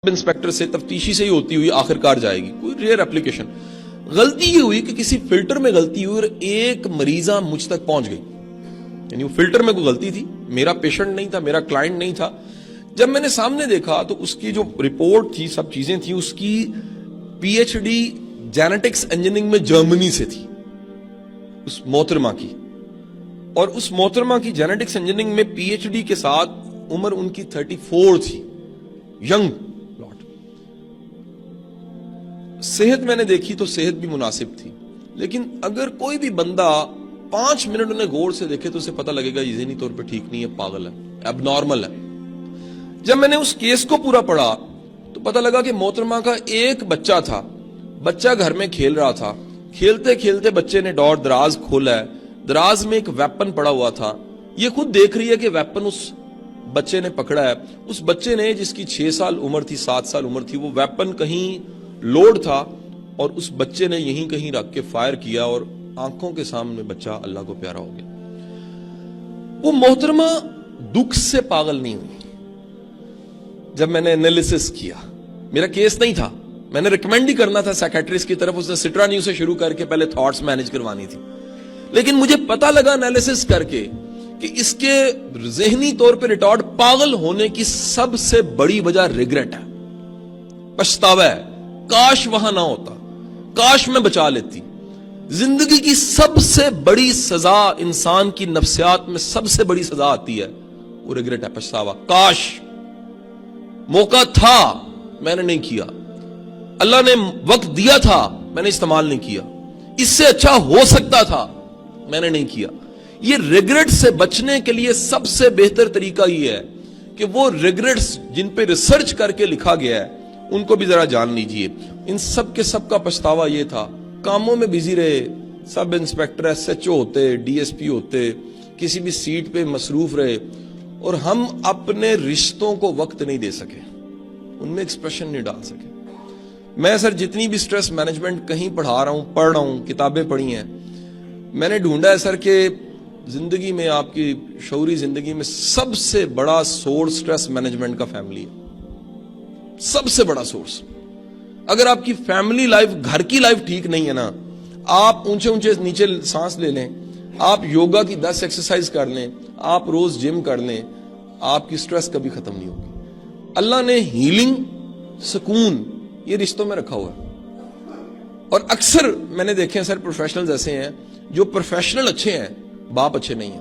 Inspector से तफ्तीशी से ही होती हुई आखिरकार जाएगी, कोई रेयर एप्लीकेशन। गलती ये हुई कि किसी फिल्टर में गलती हुई और एक मरीजा मुझ तक पहुंच गई, यानी वो फिल्टर में कोई गलती थी, मेरा पेशेंट नहीं था, मेरा क्लाइंट नहीं था। जब मैंने सामने देखा तो उसकी जो रिपोर्ट थी, सब चीजें थी, उसकी पीएचडी जेनेटिक्स इंजीनियरिंग में जर्मनी से थी उस मोहतरमा की, और उस मोहतरमा की जेनेटिक्स इंजीनियरिंग में पीएचडी के साथ उम्र उनकी 34 थी, यंग लॉट। सेहत मैंने देखी तो सेहत भी मुनासिब थी, लेकिन अगर कोई भी बंदा 5 मिनट उन्हें गौर से देखे तो उसे पता लगेगा ये ज़हनी तौर पे ठीक नहीं है, पागल है, एबनॉर्मल है। जब मैंने उस केस को पूरा पढ़ा तो पता लगा कि मोहतरमा का एक बच्चा था, बच्चा घर में खेल रहा था, खेलते खेलते बच्चे ने डोर दराज खोला है, दराज में एक वेपन पड़ा हुआ था, ये खुद देख रही है कि वेपन उस बच्चे ने पकड़ा है। उस बच्चे ने, जिसकी 6 साल उम्र थी, 7 साल उम्र थी, वो वेपन कहीं लोड था और उस बच्चे ने यहीं कहीं रख के फायर किया और आंखों के सामने बच्चा अल्लाह को प्यारा हो गया। वो मोहतरमा दुख से पागल नहीं हुई। जब मैंने एनालिसिस किया, मेरा केस नहीं था, मैंने रिकमेंड ही करना था साइकियाट्रिस्ट की तरफ, उसने सिट्रा न्यूज से शुरू करके पहले थॉट्स मैनेज करवानी थी, लेकिन मुझे पता लगा एनालिसिस करके कि इसके ज़हनी तौर पे रिटॉर्ड पागल होने की सबसे बड़ी वजह रिग्रेट है, पछतावा है, काश वहां ना होता, काश मैं बचा लेती। जिंदगी की सबसे बड़ी सजा, इंसान की नफ्सियात में सबसे बड़ी सजा आती है, वो रिग्रेट है, पछतावा। काश मौका था, मैंने नहीं किया, अल्लाह ने वक्त दिया था, मैंने इस्तेमाल नहीं किया, इससे अच्छा हो सकता था, मैंने नहीं किया। ये रिग्रेट से बचने के लिए सबसे बेहतर तरीका ये है कि वो रिग्रेट्स जिन पे रिसर्च करके लिखा गया है उनको भी जरा जान लीजिए। इन सब के सब का पछतावा ये था, कामों में बिजी रहे, सब इंस्पेक्टर एसएचओ होते, डीएसपी होते, किसी भी सीट पे मसरूफ रहे, और हम अपने रिश्तों को वक्त नहीं दे सके, उनमें एक्सप्रेशन नहीं डाल सके। मैं सर जितनी भी स्ट्रेस मैनेजमेंट कहीं पढ़ा रहा हूं, पढ़ रहा हूं, किताबें पढ़ी हैं, मैंने ढूंढा है सर कि जिंदगी में, आपकी शऊरी जिंदगी में सबसे बड़ा सोर्स स्ट्रेस मैनेजमेंट का फैमिली है, सबसे बड़ा सोर्स। अगर आपकी फैमिली लाइफ, घर की लाइफ ठीक नहीं है ना, आप ऊंचे ऊंचे नीचे सांस ले लें, आप योगा की 10 एक्सरसाइज कर लें, आप रोज जिम कर लें, आपकी स्ट्रेस कभी खत्म नहीं होगी। अल्लाह ने हीलिंग, सुकून ये रिश्तों में रखा हुआ है। और अक्सर मैंने देखे हैं सर, प्रोफेशनल्स ऐसे हैं जो प्रोफेशनल अच्छे हैं, बाप अच्छे नहीं है,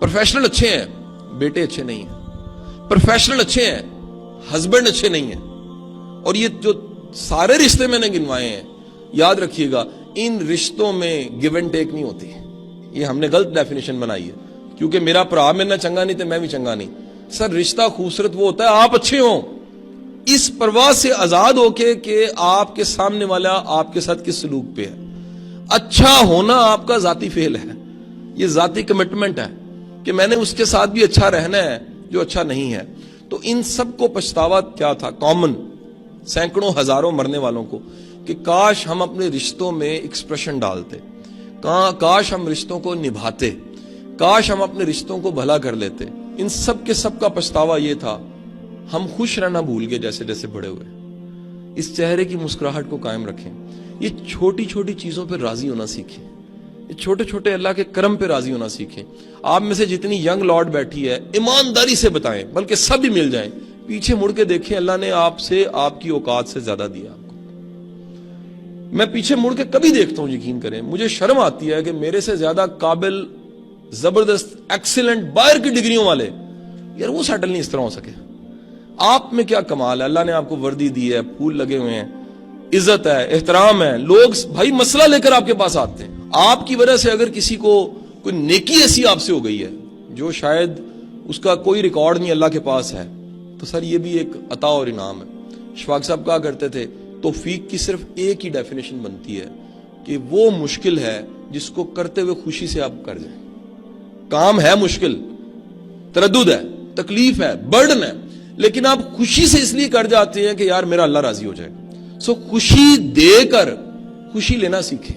प्रोफेशनल अच्छे हैं, बेटे अच्छे नहीं है, प्रोफेशनल अच्छे हैं, हस्बैंड अच्छे नहीं है। और ये जो सारे रिश्ते मैंने गिनवाए हैं, याद रखिएगा, इन रिश्तों में गिव एंड टेक नहीं होती। ये हमने गलत डेफिनेशन बनाई है, क्योंकि मेरा भरा मेरे ना चंगा नहीं तो मैं भी चंगा नहीं। सर रिश्ता खूबसूरत वो होता है आप अच्छे हो, इस परवाह से आजाद होके कि आपके सामने वाला आपके साथ किस सलूक पे है। अच्छा होना आपका जाती फेल है, ये जाती कमिटमेंट है कि मैंने उसके साथ भी अच्छा रहना है जो अच्छा नहीं है। तो इन सब को पछतावा क्या था, कॉमन, सैकड़ों हजारों मरने वालों को, कि काश हम अपने रिश्तों में एक्सप्रेशन डालते, काश हम रिश्तों को निभाते, काश हम अपने रिश्तों को भला कर लेते। इन सब के सब का पछतावा ये था, हम खुश रहना भूल गए जैसे जैसे बड़े हुए। इस चेहरे की मुस्कुराहट को कायम रखें, ये छोटी छोटी चीजों पर राजी होना सीखें, ये छोटे छोटे अल्लाह के करम पे राजी होना सीखें। आप में से जितनी यंग लॉर्ड बैठी है, ईमानदारी से बताएं, बल्कि सब भी मिल जाएं, पीछे मुड़ के देखें, अल्लाह ने आपसे, आपकी औकात से ज्यादा दिया आपको। मैं पीछे मुड़ के कभी देखता हूं, यकीन करें, मुझे शर्म आती है कि मेरे से ज्यादा काबिल, जबरदस्त, एक्सीलेंट, बाहर की डिग्रियों वाले, यार वो सेटल नहीं इस तरह हो सके। आप में क्या कमाल है, अल्लाह ने आपको वर्दी दी है, फूल लगे हुए हैं, इज्जत है, एहतराम है, लोग भाई मसला लेकर आपके पास आते हैं। आपकी वजह से अगर किसी को कोई नेकी ऐसी आपसे हो गई है जो शायद उसका कोई रिकॉर्ड नहीं अल्लाह के पास है, तो सर ये भी एक अता और इनाम है। शफाक साहब कहा करते थे, तौफीक की सिर्फ एक ही डेफिनेशन बनती है कि वो मुश्किल है जिसको करते हुए खुशी से आप कर जाएं। काम है मुश्किल, तरद्दुद है, तकलीफ है, बर्डन है, लेकिन आप खुशी से इसलिए कर जाते हैं कि यार मेरा अल्लाह राजी हो जाएगा। सो खुशी देकर खुशी लेना सीखें।